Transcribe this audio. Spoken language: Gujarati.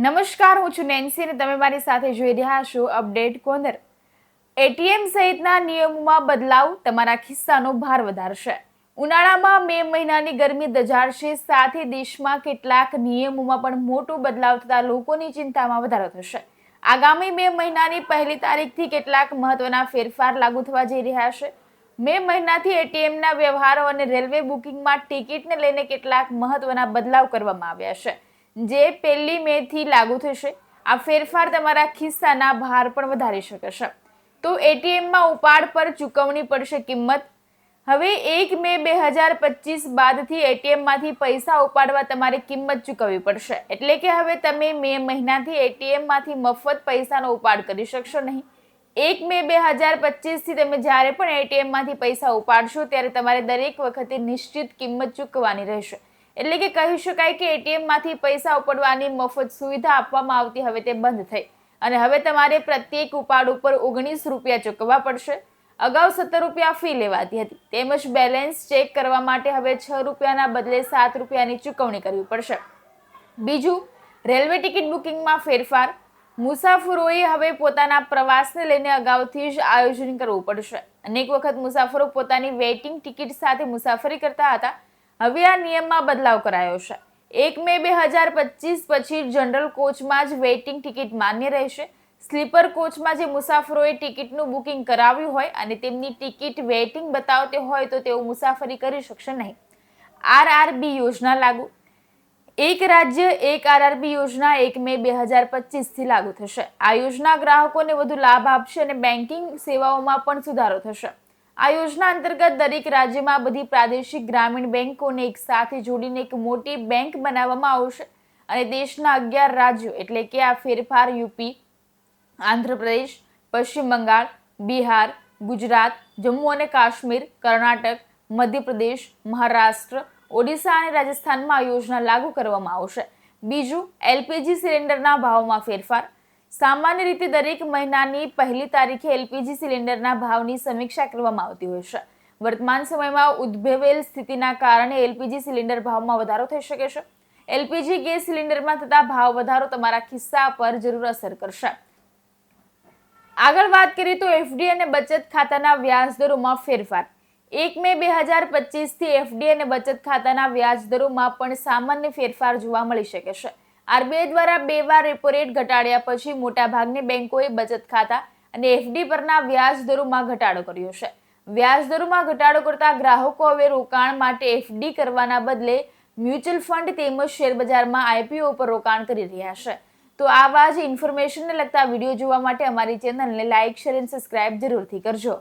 નમસ્કાર, હું છું નેન્સી અને તમે મારી સાથે જોઈ રહ્યા છો અપડેટ કોર્નર. એટીએમ સહિતના નિયમોમાં બદલાવ તમારા ખિસ્સાનો ભાર વધારશે. ઉનાળામાં મે મહિનાની ગરમી દઝાડશે, સાથે દેશમાં કેટલાક નિયમોમાં પણ મોટો બદલાવ થતા લોકોની ચિંતામાં વધારો થશે. આગામી મે મહિનાની 1 તારીખથી કેટલાક મહત્વના ફેરફાર લાગુ થવા જઈ રહ્યા છે. મે મહિનાથી એટીએમના વ્યવહારો અને રેલવે બુકિંગમાં ટિકિટને લઈને કેટલાક મહત્વના બદલાવ કરવામાં આવ્યા છે, જે 1 મે થી લાગુ થશે. આ ફેરફાર તમારા ખિસ્સાના ભાર પણ વધારી શકે છે. તો એટીએમમાં ઉપાડ પર ચૂકવણી પડશે કિંમત. હવે 1 મે 2025 બાદથી એટીએમમાંથી પૈસા ઉપાડવા તમારે કિંમત ચૂકવવી પડશે. એટલે કે હવે તમે મે મહિનાથી એટીએમમાંથી મફત પૈસાનો ઉપાડ કરી શકશો નહીં. 1 મે 2025 થી તમે જ્યારે પણ એટીએમમાંથી પૈસા ઉપાડશો ત્યારે તમારે દરેક વખતે નિશ્ચિત કિંમત ચૂકવવાની રહેશે. એટલે કે કહી શકાય કે એટીએમમાંથી પૈસા ઉપાડવાની મફત સુવિધા આપવામાં આવતી હવે તે બંધ થઈ અને હવે તમારે પ્રત્યેક ઉપાડ ઉપર 19 રૂપિયા ચૂકવવા પડશે. અગાઉ 17 રૂપિયા ફી લેવાતી હતી. તેમજ બેલેન્સ ચેક કરવા માટે હવે 6 રૂપિયાના બદલે 7 રૂપિયાની ચૂકવણી કરવી પડશે. બીજું, રેલવે ટિકિટ બુકિંગમાં ફેરફાર. મુસાફરોએ હવે પોતાના પ્રવાસને લઈને અગાઉથી જ આયોજન કરવું પડશે. અનેક વખત મુસાફરો પોતાની વેઇટિંગ ટિકિટ સાથે મુસાફરી કરતા હતા. હવે આ નિયમમાં બદલાવ કરાયો છે. 1 મે 2025 પછી જનરલ કોચમાં જ વેઇટિંગ ટિકિટ માન્ય રહેશે. સ્લીપર કોચમાં જે મુસાફરોએ ટિકિટનું બુકિંગ કરાવ્યું હોય અને તેમની ટિકિટ વેઇટિંગ બતાવતી હોય તો તેઓ મુસાફરી કરી શકશે નહીં. આરઆરબી યોજના લાગુ. એક રાજ્ય એક આરઆરબી યોજના 1 મે 2025 થી લાગુ થશે. આ યોજના ગ્રાહકોને વધુ લાભ આપશે અને બેન્કિંગ સેવાઓમાં પણ સુધારો થશે. આ યોજના અંતર્ગત દરેક રાજ્યમાં બધી પ્રાદેશિક ગ્રામીણ બેંકોને એક સાથે જોડીને એક મોટી બેંક બનાવવામાં આવશે અને દેશના 11 રાજ્યો એટલે કે આ ફેરફાર યુપી, આંધ્રપ્રદેશ, પશ્ચિમ બંગાળ, બિહાર, ગુજરાત, જમ્મુ અને કાશ્મીર, કર્ણાટક, મધ્યપ્રદેશ, મહારાષ્ટ્ર, ઓડિશા અને રાજસ્થાનમાં આ યોજના લાગુ કરવામાં આવશે. બીજું, એલપીજી સિલિન્ડરના ભાવમાં ફેરફાર. સામાન્ય રીતે દરેક મહિનાની 1 તારીખે એલપીજી સિલિન્ડરના ભાવની સમીક્ષા કરવામાં આવતી હોય છે. વર્તમાન સમયમાં ઉદ્ભવેલ સ્થિતિના કારણે એલપીજી સિલિન્ડર ભાવમાં વધારો થઈ શકે છે. એલપીજી ગેસ સિલિન્ડરમાં થતા ભાવ વધારો તમારા ખિસ્સા પર જરૂર અસર કરશે. આગળ વાત કરીએ તો એફડી અને બચત ખાતાના વ્યાજ દરોમાં ફેરફાર. 1 મે 2025 થી એફડી અને બચત ખાતાના વ્યાજ દરોમાં પણ સામાન્ય ફેરફાર જોવા મળી શકે છે. આરબીઆઈ દ્વારા 2 વાર રેપો રેટ ઘટાડ્યા પછી મોટાભાગની બેંકોએ બચત ખાતા અને એફડી પરના વ્યાજ દરોમાં ઘટાડો કર્યો છે. વ્યાજ દરોમાં ઘટાડો કરતા ગ્રાહકો હવે રોકાણ માટે એફડી કરવાના બદલે મ્યુચ્યુઅલ ફંડ તેમજ શેરબજારમાં આઈપીઓ પર રોકાણ કરી રહ્યા છે. તો આવા જ ઇન્ફોર્મેશનને લગતા વિડીયો જોવા માટે અમારી ચેનલને લાઇક, શેર અને સબસ્ક્રાઇબ જરૂરથી કરજો.